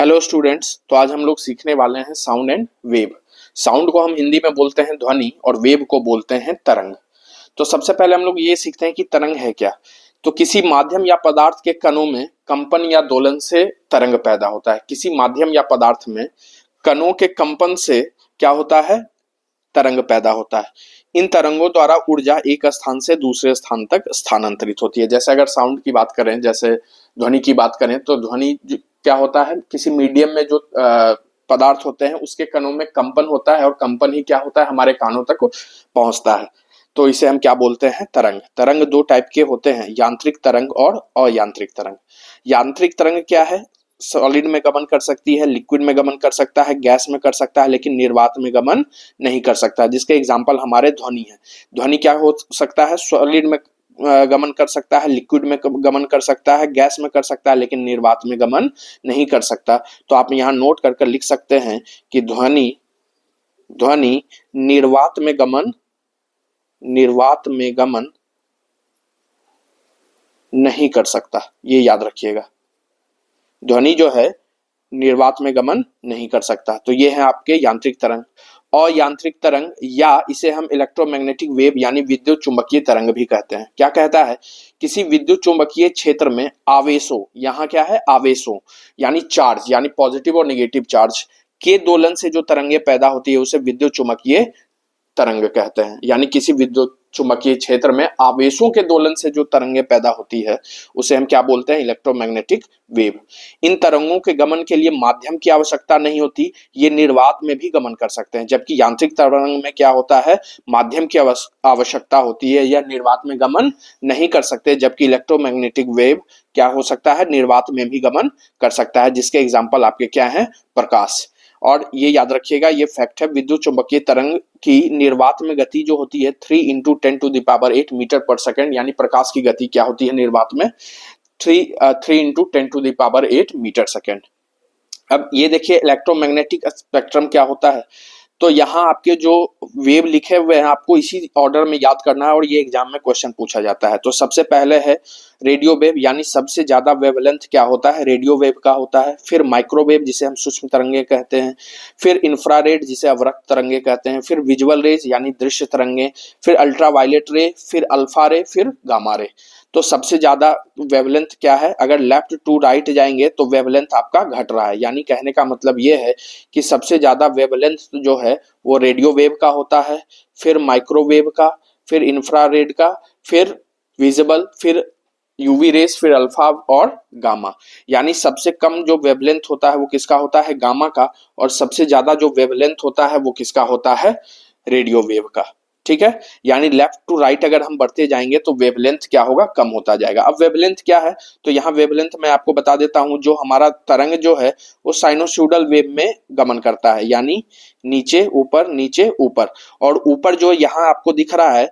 Hello students. तो आज हम लोग सीखने वाले हैं साउंड एंड वेव। साउंड को हम हिंदी में बोलते हैं ध्वनि और वेव को बोलते हैं तरंग। तो सबसे पहले हम लोग ये सीखते हैं कि तरंग है क्या। तो किसी माध्यम या पदार्थ के कणों में कंपन या दोलन से तरंग पैदा होता है। किसी माध्यम या पदार्थ में कणों के कंपन से क्या होता है, तरंग पैदा होता है। इन तरंगों द्वारा ऊर्जा एक स्थान से दूसरे स्थान तक स्थानांतरित होती है। जैसे अगर साउंड की बात करें, जैसे ध्वनि की बात करें, तो ध्वनि क्या होता है, किसी मीडियम में जो पदार्थ होते हैं उसके कणों में कंपन होता है और कंपन ही क्या होता है, हमारे कानों तक पहुंचता है। तो इसे हम क्या बोलते हैं, तरंग। तरंग दो टाइप के होते हैं, यांत्रिक तरंग और अयांत्रिक तरंग। यांत्रिक तरंग क्या है, सॉलिड में गमन कर सकती है, लिक्विड में गमन कर सकता है, गैस में कर सकता है, लेकिन निर्वात में गमन नहीं कर सकता। जिसके एग्जाम्पल हमारे ध्वनि है। ध्वनि क्या हो सकता है, सॉलिड में गमन कर सकता है, लिक्विड में गमन कर सकता है, गैस में कर सकता है, लेकिन निर्वात में गमन नहीं कर सकता। तो आप यहाँ नोट कर लिख सकते हैं कि ध्वनि ध्वनि निर्वात में गमन नहीं कर सकता। ये याद रखिएगा, ध्वनि जो है निर्वात में गमन नहीं कर सकता। तो ये है आपके यांत्रिक तरंग। अयांत्रिक तरंग, या इसे हम इलेक्ट्रोमैग्नेटिक वेव यानी विद्युत चुंबकीय तरंग भी कहते हैं। क्या कहता है, किसी विद्युत चुंबकीय क्षेत्र में आवेशों, यहाँ क्या है, आवेशों यानी चार्ज, यानी पॉजिटिव और नेगेटिव चार्ज के दोलन से जो तरंगे पैदा होती है उसे विद्युत चुंबकीय तरंग कहते हैं। यानी किसी विद्युत चुंबकीय क्षेत्र में आवेशों के दोलन से जो तरंगे पैदा होती है उसे हम क्या बोलते हैं, इलेक्ट्रोमैग्नेटिक वेव। इन तरंगों के गमन के लिए माध्यम की आवश्यकता नहीं होती, ये निर्वात में भी गमन कर सकते हैं। जबकि यांत्रिक तरंग में क्या होता है, माध्यम की आवश्यकता होती है, यह निर्वात में गमन नहीं कर सकते। जबकि इलेक्ट्रोमैग्नेटिक वेव क्या हो सकता है, निर्वात में भी गमन कर सकता है। जिसके एग्जाम्पल आपके क्या है, प्रकाश। और ये याद रखिएगा, ये फैक्ट है, विद्युत चुंबकीय तरंग की निर्वात में गति जो होती है 3 × 10⁸ मीटर पर सेकंड, यानी प्रकाश की गति क्या होती है निर्वात में 3 × 10⁸ मीटर सेकंड। अब ये देखिए इलेक्ट्रोमैग्नेटिक स्पेक्ट्रम क्या होता है। तो यहाँ आपके जो वेव लिखे हुए हैं आपको इसी ऑर्डर में याद करना है और ये एग्जाम में क्वेश्चन पूछा जाता है। तो सबसे पहले है रेडियो वेव, यानी सबसे ज्यादा वेवलेंथ क्या होता है, रेडियो वेव का होता है। फिर माइक्रोवेव जिसे हम सूक्ष्म तरंगे कहते हैं, फिर इंफ्रारेड जिसे अवरक्त तरंगे कहते हैं, फिर विजुअल रेज यानी दृश्य तरंगे, फिर अल्ट्रावायलेट रे, फिर अल्फा रे, फिर गामा रे। तो सबसे ज्यादा वेवलेंथ क्या है, अगर लेफ्ट टू राइट जाएंगे तो वेवलेंथ आपका घट रहा है। यानी कहने का मतलब ये है कि सबसे ज्यादा वेवलेंथ जो है वो रेडियो वेव का होता है, फिर माइक्रोवेव का, फिर इंफ्रारेड का, फिर विजिबल, फिर यूवी रेस, फिर अल्फा और गामा। यानी सबसे कम जो वेवलेंथ होता है वो किसका होता है, गामा का, और सबसे ज्यादा जो वेवलेंथ होता है वो किसका होता है, रेडियो वेव का। ठीक है, यानी लेफ्ट टू राइट अगर हम बढ़ते जाएंगे तो वेवलेंथ क्या होगा, कम होता जाएगा। अब वेवलेंथ क्या है, तो यहाँ वेवलेंथ मैं आपको बता देता हूं। जो हमारा तरंग जो है वो साइनोसॉइडल वेव में गमन करता है, यानी नीचे ऊपर नीचे ऊपर। और ऊपर जो यहाँ आपको दिख रहा है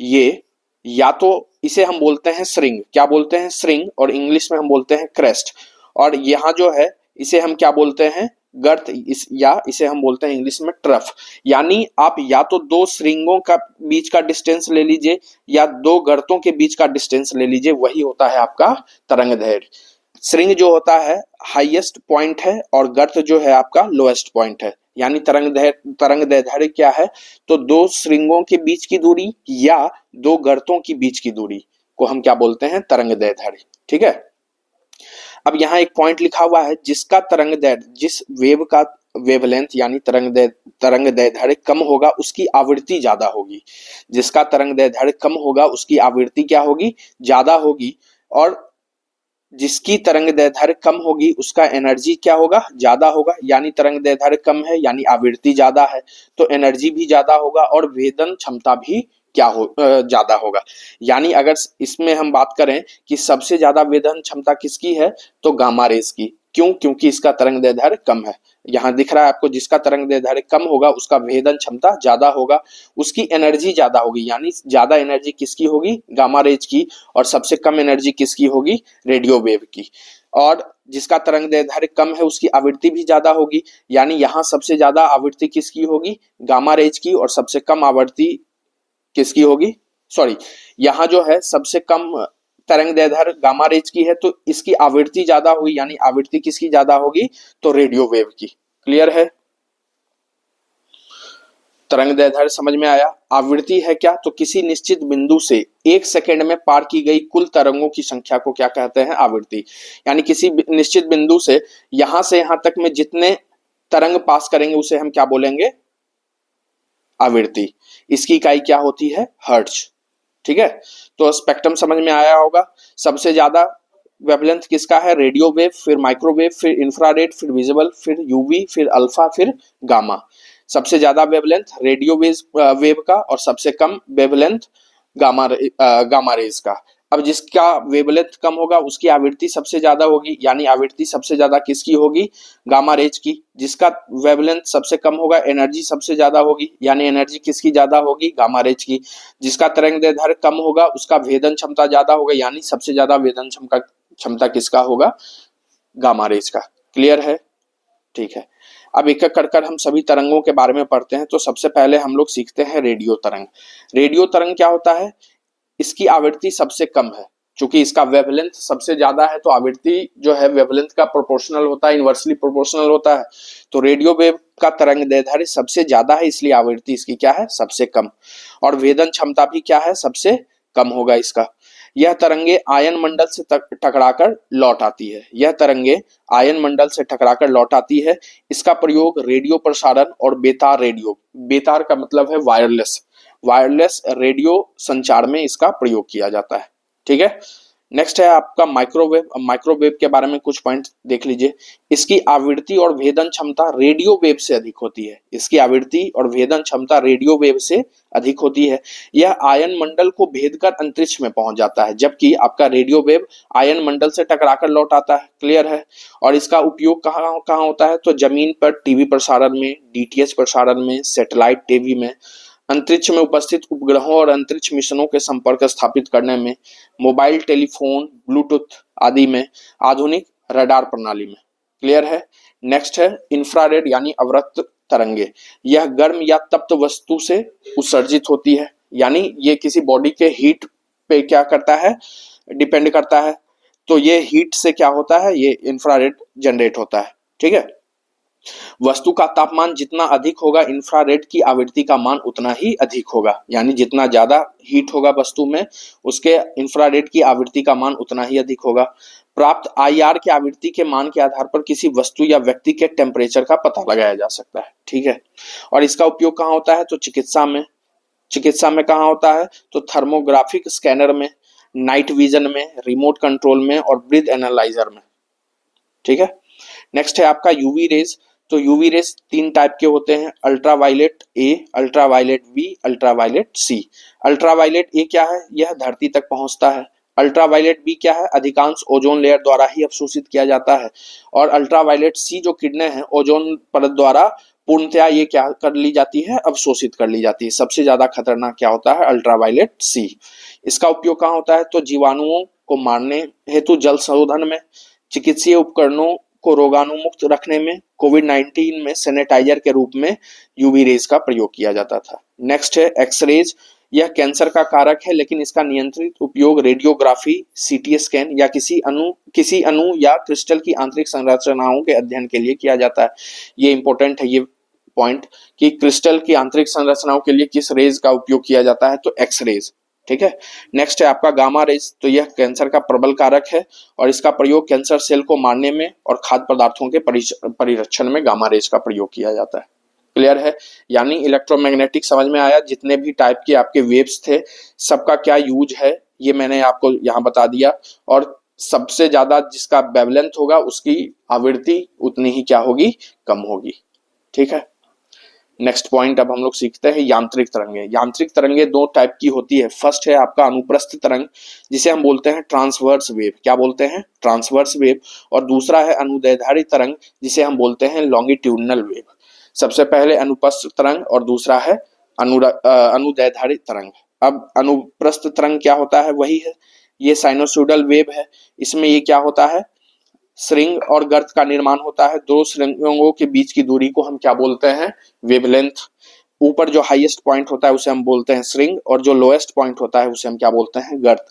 ये, या तो इसे हम बोलते हैं श्रिंग, क्या बोलते हैं, श्रिंग, और इंग्लिश में हम बोलते हैं क्रेस्ट। और यहाँ जो है इसे हम क्या बोलते हैं, गर्त, या इसे हम बोलते हैं इंग्लिश में ट्रफ। यानी आप या तो दो श्रृंगों का बीच का डिस्टेंस ले लीजिए या दो गर्तों के बीच का डिस्टेंस ले लीजिए, वही होता है आपका तरंग दैर्घ्य। श्रृंग जो होता है हाईएस्ट पॉइंट है और गर्त जो है आपका लोएस्ट पॉइंट है। यानी तरंग दैर्घ्य क्या है, तो दो श्रृंगों के बीच की दूरी या दो गर्तों की बीच की दूरी को हम क्या बोलते हैं, तरंग दैर्घ्य। ठीक है, अब यहाँ एक पॉइंट लिखा हुआ है, जिसका तरंग दैर्घ्य, जिस वेव का वेवलेंथ यानी तरंग दैर्घ्य कम होगा उसकी आवृत्ति ज्यादा होगी। जिसका तरंग दैर्घ्य कम होगा उसकी आवृत्ति क्या होगी, ज्यादा होगी। और जिसकी तरंग दैर्घ्य कम होगी उसका एनर्जी क्या होगा, ज्यादा होगा। यानी तरंग दैर्घ्य कम है यानी आवृत्ति ज्यादा है, तो एनर्जी भी ज्यादा होगा और वेदन क्षमता भी क्या हो, ज्यादा होगा। यानी अगर इसमें हम बात करें कि सबसे ज्यादा वेदन क्षमता किसकी है, तो गामा रेज की। क्यों, क्योंकि इसका तरंग दैर्घ्य कम है। यहाँ दिख रहा है आपको, जिसका तरंग दैर्घ्य कम होगा उसका वेदन क्षमता ज्यादा होगा, उसकी एनर्जी ज्यादा होगी। यानी ज्यादा एनर्जी किसकी होगी, गामा रेज की, और सबसे कम एनर्जी किसकी होगी, रेडियो वेव की। और जिसका तरंग दैर्घ्य कम है उसकी आवृत्ति भी ज्यादा होगी। यानी यहाँ सबसे ज्यादा आवृत्ति किसकी होगी, गामा रेज की, और सबसे कम आवृत्ति किसकी होगी, सॉरी, यहाँ जो है सबसे कम तरंग दैर्ध्य गामा रेज की है तो इसकी आवृत्ति ज्यादा हुई, यानी आवृत्ति किसकी ज्यादा होगी, तो रेडियो वेव की। क्लियर है? तरंग दैर्ध्य समझ में आया। आवृत्ति है क्या, तो किसी निश्चित बिंदु से 1 सेकंड में पार की गई कुल तरंगों की संख्या को क्या कहते हैं, आवृत्ति। यानी किसी निश्चित बिंदु से यहां तक में जितने तरंग पास करेंगे उसे हम क्या बोलेंगे, आवृत्ति। इसकी इकाई क्या होती है, हर्ट्ज। ठीक है, तो स्पेक्ट्रम समझ में आया होगा। सबसे ज्यादा वेवलेंथ किसका है, रेडियो वेव, फिर माइक्रोवेव, फिर इंफ्रारेड, फिर विजिबल, फिर यूवी, फिर अल्फा, फिर गामा। सबसे ज्यादा वेवलेंथ रेडियो वेव का और सबसे कम वेवलेंथ गामा रेज का। अब जिसका वेवलेंथ कम होगा उसकी आवृत्ति सबसे ज्यादा होगी, यानी आवृत्ति सबसे ज्यादा किसकी होगी, गामा रेज की। जिसका वेवलेंथ सबसे कम होगा एनर्जी सबसे ज्यादा होगी, यानी एनर्जी किसकी ज्यादा होगी, गामा रेज की। जिसका तरंग दैर्ध्य कम होगा उसका भेदन क्षमता ज्यादा होगा, यानी सबसे ज्यादा भेदन क्षमता किसका होगा, गामा रेज का। क्लियर है? ठीक है, अब एक एक कर हम सभी तरंगों के बारे में पढ़ते हैं। तो सबसे पहले हम लोग सीखते हैं रेडियो तरंग। रेडियो तरंग क्या होता है, इसकी आवृत्ति सबसे कम है, क्योंकि इसका वेवलेंथ सबसे ज्यादा है तो आवृत्ति जो है वेवलेंथ का प्रोपोर्शनल होता है, इनवर्सली प्रोपोर्शनल होता है। तो रेडियो वेव का तरंग दैर्ध्य सबसे ज्यादा है, इसलिए आवृत्ति इसकी क्या है, सबसे कम। और भेदन क्षमता भी क्या है, सबसे कम होगा इसका। यह तरंगे आयन मंडल से टकराकर लौट आती है, यह तरंगे आयन मंडल से टकराकर लौट आती है। इसका प्रयोग रेडियो प्रसारण और बेतार रेडियो, बेतार का मतलब है वायरलेस रेडियो संचार में इसका प्रयोग किया जाता है। ठीक है, नेक्स्ट है आपका माइक्रोवेव। माइक्रोवेव के बारे में कुछ पॉइंट देख लीजिए। इसकी आवृत्ति और भेदन क्षमता रेडियो वेव से अधिक होती है, इसकी आवृत्ति और भेदन क्षमता रेडियो वेव से अधिक होती है। यह आयन मंडल को भेदकर अंतरिक्ष में पहुंच जाता है, जबकि आपका रेडियो वेव आयन मंडल से टकराकर लौट आता है। क्लियर है? और इसका उपयोग कहाँ कहाँ होता है, तो जमीन पर टीवी प्रसारण में, डीटीएच प्रसारण में, सैटेलाइट टीवी में, अंतरिक्ष में उपस्थित उपग्रहों और अंतरिक्ष मिशनों के संपर्क स्थापित करने में, मोबाइल टेलीफोन, ब्लूटूथ आदि में, आधुनिक रडार प्रणाली में। क्लियर है? नेक्स्ट है इंफ्रारेड यानी अवरक्त तरंगे। यह गर्म या तप्त वस्तु से उत्सर्जित होती है, यानी ये किसी बॉडी के हीट पे क्या करता है, डिपेंड करता है। तो ये हीट से क्या होता है, ये इंफ्रारेड जनरेट होता है। ठीक है, वस्तु का तापमान जितना अधिक होगा इंफ्रारेड की आवृत्ति का मान उतना ही अधिक होगा, यानी जितना ज्यादा हीट होगा वस्तु में उसके इंफ्रारेड की आवृत्ति का मान उतना ही अधिक होगा। प्राप्त आईआर की आवृत्ति के मान के आधार पर किसी वस्तु या व्यक्ति के टेम्परेचर का पता लगाया जा सकता है। ठीक है, और इसका उपयोग कहाँ होता है, तो चिकित्सा में कहाँ होता है, तो थर्मोग्राफिक स्कैनर में, नाइट विजन में, रिमोट कंट्रोल में और ब्रीथ एनालाइजर में। ठीक है, नेक्स्ट है आपका यूवी रेज। तो यूवी रेज 3 टाइप के होते हैं, ultraviolet A, ultraviolet B, ultraviolet C. Ultraviolet A क्या है, यह धरती तक पहुंचता है। अल्ट्रावायलेट बी क्या है, अधिकांश ओजोन लेयर द्वारा ही अवशोषित किया जाता है। और अल्ट्रावायलेट सी जो किरणें हैं ओजोन परत द्वारा पूर्णतया ये क्या कर ली जाती है, अवशोषित कर ली जाती है। सबसे ज्यादा खतरनाक क्या होता है, अल्ट्रावायलेट सी। इसका उपयोग कहाँ होता है, तो जीवाणुओं को मारने हेतु जल शोधन में, चिकित्सीय उपकरणों को रोगाणुमुक्त रखने में, कोविड-19 में सैनिटाइजर के रूप में यूवी रेज का प्रयोग किया जाता था। नेक्स्ट है एक्सरेज। यह कैंसर का कारक है, लेकिन इसका नियंत्रित उपयोग रेडियोग्राफी, सीटी स्कैन या किसी अणु या क्रिस्टल की आंतरिक संरचनाओं के अध्ययन के लिए किया जाता है। ये इंपॉर्टेंट है ये पॉइंट कि क्रिस्टल की आंतरिक संरचनाओं के लिए किस रेज का उपयोग किया जाता है, तो एक्सरेज। ठीक है, नेक्स्ट है आपका गामा रेज। तो यह कैंसर का प्रबल कारक है और इसका प्रयोग कैंसर सेल को मारने में और खाद्य पदार्थों के परिरक्षण में गामा रेज का प्रयोग किया जाता है। क्लियर है? यानी इलेक्ट्रोमैग्नेटिक समझ में आया। जितने भी टाइप के आपके वेव्स थे सबका क्या यूज है ये मैंने आपको यहाँ बता दिया। और सबसे ज्यादा जिसका वेवलेंथ होगा उसकी आवृत्ति उतनी ही क्या होगी, कम होगी। ठीक है, नेक्स्ट पॉइंट अब हम लोग सीखते हैं यांत्रिक तरंगे। यांत्रिक तरंगे 2 टाइप की होती है। फर्स्ट है आपका अनुप्रस्थ तरंग जिसे हम बोलते हैं ट्रांसवर्स वेव। क्या बोलते हैं, ट्रांसवर्स वेव। और दूसरा है अनुदैर्ध्य तरंग जिसे हम बोलते हैं लॉन्गिट्यूडनल वेव। सबसे पहले अनुप्रस्थ तरंग और दूसरा है अनुदैर्ध्य तरंग। अब अनुप्रस्थ तरंग क्या होता है, वही है, ये साइनोसॉइडल वेव है। इसमें ये क्या होता है, श्रृंग और गर्त का निर्माण होता है। 2 श्रृंगों के बीच की दूरी को हम क्या बोलते हैं, वेवलेंथ। ऊपर जो हाईएस्ट पॉइंट होता है उसे हम बोलते हैं श्रृंग और जो लोएस्ट पॉइंट होता है उसे हम क्या बोलते हैं, गर्त।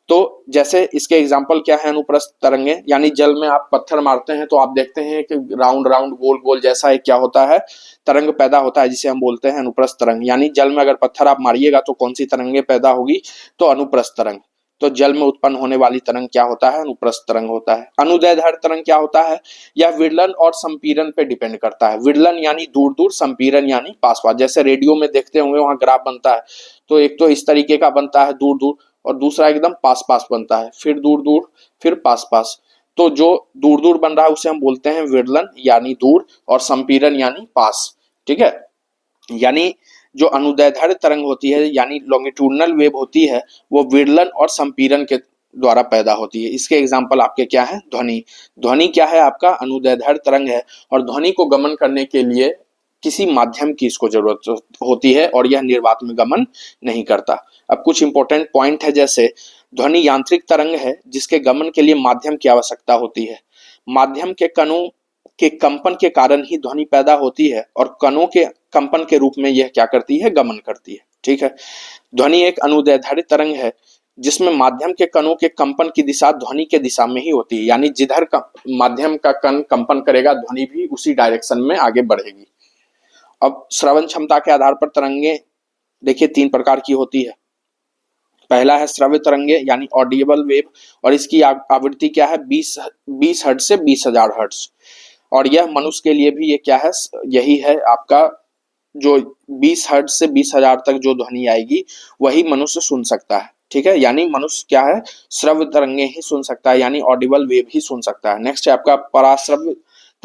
तो जैसे इसके एग्जाम्पल क्या है, अनुप्रस्थ तरंगे, यानी जल में आप पत्थर मारते हैं तो आप देखते हैं कि राउंड राउंड गोल गोल जैसा एक क्या होता है, तरंग पैदा होता है, जिसे हम बोलते हैं अनुप्रस्थ तरंग। यानी जल में अगर पत्थर आप मारिएगा तो कौन सी तरंगे पैदा होगी, तो अनुप्रस्थ तरंग। तो जल में उत्पन्न होने वाली तरंग क्या होता है, अनुप्रस्थ तरंग होता है। अनुदैर्ध्य तरंग क्या होता है, यह विरलन और संपीड़न पे डिपेंड करता है। विरलन यानी दूर दूर, संपीड़न यानी पास पास। जैसे रेडियो में देखते होंगे वहां ग्राफ बनता है, तो एक तो इस तरीके का बनता है दूर दूर, और दूसरा एकदम पास पास बनता है, फिर दूर दूर, फिर पास पास। तो जो दूर दूर बन रहा है उसे हम बोलते हैं विरलन यानी दूर, और संपीड़न यानी पास। ठीक है, यानी जो अनुदैर्ध्य तरंग होती है यानी लॉन्गिट्यूडनल वेव होती है, वो विरलन और संपीड़न के द्वारा पैदा होती है। इसके एग्जाम्पल आपके क्या है, ध्वनि। ध्वनि क्या है, आपका अनुदैर्ध्य तरंग है, और ध्वनि को गमन करने के लिए किसी माध्यम की इसको जरूरत होती है, और यह निर्वात में गमन नहीं करता। अब कुछ इंपॉर्टेंट पॉइंट है, जैसे ध्वनि यांत्रिक तरंग है जिसके गमन के लिए माध्यम की आवश्यकता होती है। माध्यम के कणों के कंपन के कारण ही ध्वनि पैदा होती है, और कणों के कंपन के रूप में यह क्या करती है, गमन करती है। ठीक है, ध्वनि एक अनुदैर्ध्य तरंग है जिसमें माध्यम के कणों के कंपन की दिशा ध्वनि के दिशा में ही होती है, यानी जिधर माध्यम का कण कंपन करेगा ध्वनि भी उसी डायरेक्शन में आगे बढ़ेगी। अब श्रवण क्षमता के आधार पर तरंगे देखिए 3 प्रकार की होती है। पहला है श्रव्य तरंगे यानी ऑडिबल वेव, और इसकी आवृत्ति क्या है, 20 हर्ट्ज से 20,000 हर्ट्ज। और यह मनुष्य के लिए भी ये क्या है, यही है आपका, जो 20 हर्ट्ज से 20,000 तक जो ध्वनि आएगी वही मनुष्य सुन सकता है। ठीक है, यानी मनुष्य क्या है, श्रव्य तरंगे ही सुन सकता है, यानी ऑडिबल वेव ही सुन सकता है। नेक्स्ट है आपका पराश्रव्य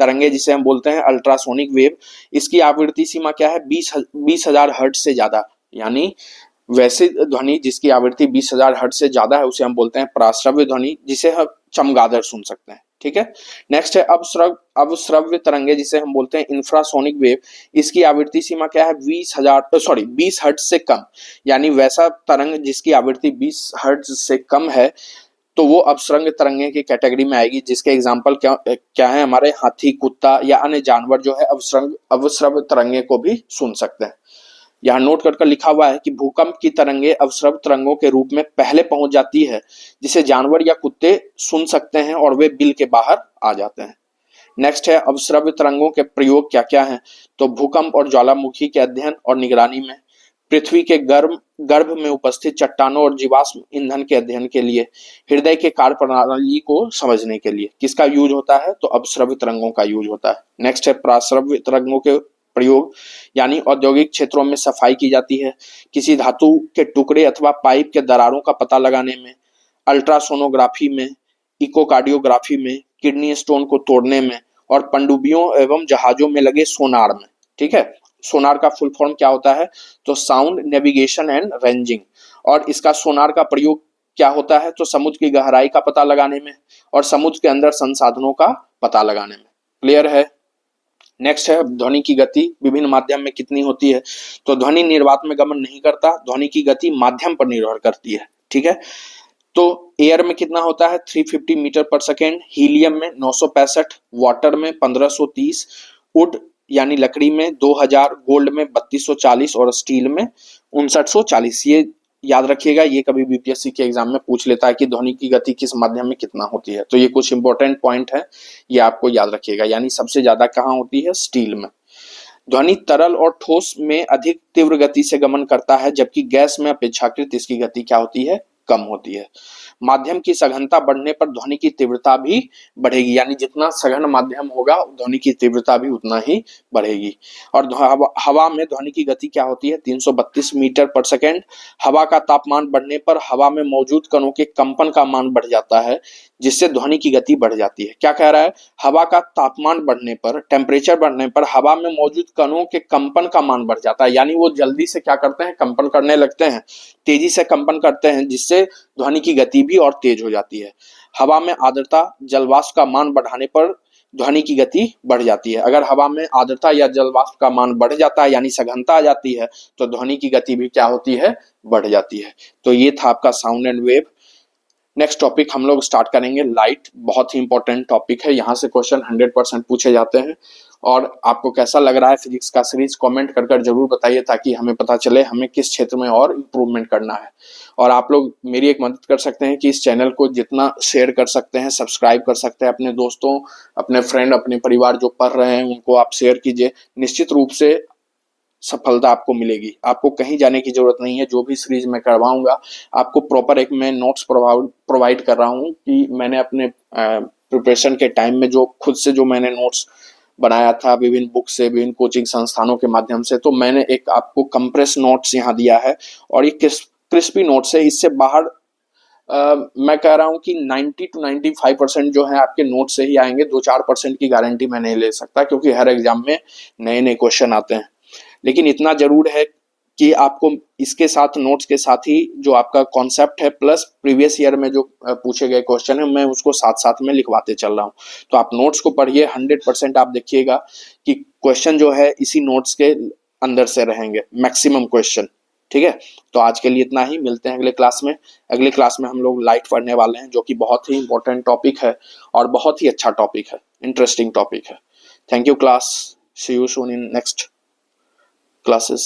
तरंगे, जिसे हम बोलते हैं अल्ट्रासोनिक वेव। इसकी आवृत्ति सीमा क्या है, 20,000 हर्ट्ज से ज्यादा। यानी वैसे ध्वनि जिसकी आवृत्ति 20,000 हर्ट्ज से ज्यादा है उसे हम बोलते हैं पराश्रव्य ध्वनि, जिसे हम चमगादड़ सुन सकते हैं। ठीक है, नेक्स्ट है अवश्रव्य तरंगे, जिसे हम बोलते हैं इंफ्रासोनिक वेव। इसकी आवृत्ति सीमा क्या है, 20 हर्ट्ज से कम। यानी वैसा तरंग जिसकी आवृत्ति 20 हर्ट्ज से कम है तो वो अवश्रव्य तरंगे की कैटेगरी में आएगी, जिसके एग्जाम्पल क्या है, हमारे हाथी, कुत्ता या अन्य जानवर जो है अवश्रव्य तरंगे को भी सुन सकते हैं। यहाँ नोट कर लिखा हुआ है कि भूकंप की तरंगे अवश्रव्य तरंगों के रूप में पहले पहुंच जाती है, जिसे जानवर या कुत्ते सुन सकते हैं और वे बिल के बाहर आ जाते हैं। नेक्स्ट है अवश्रव्य तरंगों के प्रयोग क्या क्या हैं, तो भूकंप और ज्वालामुखी के अध्ययन और निगरानी में, पृथ्वी के गर्भ में उपस्थित चट्टानों और जीवाश्म ईंधन के अध्ययन के लिए, हृदय के कार्य प्रणाली को समझने के लिए किसका यूज होता है, तो अवश्रव्य तरंगों का यूज होता है। नेक्स्ट है पराश्रव्य तरंगों के प्रयोग, यानी औद्योगिक क्षेत्रों में सफाई की जाती है, किसी धातु के टुकड़े अथवा पाइप के दरारों का पता लगाने में, अल्ट्रासोनोग्राफी में, इकोकार्डियोग्राफी में, किडनी स्टोन को तोड़ने में, और पनडुब्बियों एवं जहाजों में लगे सोनार में। ठीक है, सोनार का फुल फॉर्म क्या होता है, तो साउंड नेविगेशन एंड रेंजिंग। और इसका सोनार का प्रयोग क्या होता है, तो समुद्र की गहराई का पता लगाने में और समुद्र के अंदर संसाधनों का पता लगाने में। क्लियर है। नेक्स्ट है ध्वनि की गति विभिन्न माध्यम में कितनी होती है, तो ध्वनि निर्वात में गमन नहीं करता, ध्वनि की गति माध्यम पर निर्भर करती है। ठीक है, तो एयर में कितना होता है, 350 मीटर पर सेकेंड, हीलियम में 965, वाटर में 1530, वुड यानी लकड़ी में 2000, गोल्ड में 3240 और स्टील में 5940। ये याद रखिएगा, ये कभी बीपीएससी के एग्जाम में पूछ लेता है कि ध्वनि की गति किस माध्यम में कितना होती है, तो ये कुछ इंपॉर्टेंट पॉइंट है, ये आपको याद रखिएगा। यानी सबसे ज्यादा कहाँ होती है, स्टील में। ध्वनि तरल और ठोस में अधिक तीव्र गति से गमन करता है, जबकि गैस में अपेक्षाकृत इसकी गति क्या होती है, कम होती है। माध्यम की सघनता बढ़ने पर ध्वनि की तीव्रता भी बढ़ेगी, यानी जितना सघन माध्यम होगा ध्वनि की तीव्रता भी उतना ही बढ़ेगी। और हवा में ध्वनि की गति क्या होती है, 332 मीटर पर सेकेंड। हवा का तापमान बढ़ने पर हवा में मौजूद कणों के कंपन का मान बढ़ जाता है, जिससे ध्वनि की गति बढ़ जाती है। क्या कह रहा है, हवा का तापमान बढ़ने पर, टेम्परेचर बढ़ने पर हवा में मौजूद कणों के कंपन का मान बढ़ जाता है, यानी वो जल्दी से क्या करते हैं, कंपन करने लगते हैं, तेजी से कंपन करते हैं, जिससे ध्वनि की गति भी और तेज हो जाती है। हवा में आर्द्रता, जलवाष्प का मान बढ़ाने पर ध्वनि की गति बढ़ जाती है। अगर हवा में आर्द्रता या जलवाष्प का मान बढ़ जाता है यानी सघनता आ जाती है, तो ध्वनि की गति भी क्या होती है, बढ़ जाती है। तो ये था आपका sound and wave. Next topic हम लोग स्टार्ट करेंगे लाइट। बहुत ही इंपॉर्टेंट टॉपिक है, यहाँ से क्वेश्चन 100% पूछे जाते हैं। और आपको कैसा लग रहा है फिजिक्स का सीरीज, कमेंट कर कर जरूर बताइए, ताकि हमें पता चले हमें किस क्षेत्र में और इम्प्रूवमेंट करना है। और आप लोग मेरी एक मदद कर सकते हैं कि इस चैनल को जितना शेयर कर सकते हैं, सब्सक्राइब कर सकते हैं, अपने दोस्तों, अपने फ्रेंड, अपने परिवार जो पढ़ रहे हैं उनको आप शेयर कीजिए। निश्चित रूप से सफलता आपको मिलेगी, आपको कहीं जाने की जरूरत नहीं है। जो भी सीरीज मैं करवाऊंगा आपको प्रॉपर एक मैं नोट्स प्रोवाइड कर रहा हूँ कि मैंने अपने प्रिपरेशन के टाइम में जो खुद से जो मैंने नोट्स बनाया था विभिन्न बुक से, विभिन्न कोचिंग संस्थानों के माध्यम से, तो मैंने एक आपको कंप्रेस नोट्स यहाँ दिया है। और ये क्रिस्पी नोट्स है, इससे बाहर मैं कह रहा हूँ कि 90 to 95% जो है आपके नोट से ही आएंगे। 2-4% की गारंटी मैं नहीं ले सकता, क्योंकि हर एग्जाम में नए नए क्वेश्चन आते हैं। लेकिन इतना जरूर है कि आपको इसके साथ नोट्स के साथ ही जो आपका कॉन्सेप्ट है प्लस प्रीवियस ईयर में जो पूछे गए क्वेश्चन है, मैं उसको साथ साथ में लिखवाते चल रहा हूँ। तो आप नोट्स को पढ़िए, 100% आप देखिएगा कि क्वेश्चन जो है इसी नोट्स के अंदर से रहेंगे, मैक्सिमम क्वेश्चन। ठीक है, तो आज के लिए इतना ही, मिलते हैं अगले क्लास में। अगले क्लास में हम लोग लाइट पढ़ने वाले हैं, जो कि बहुत ही इंपॉर्टेंट टॉपिक है और बहुत ही अच्छा टॉपिक है, इंटरेस्टिंग टॉपिक है। Thank you class, see you soon in next classes।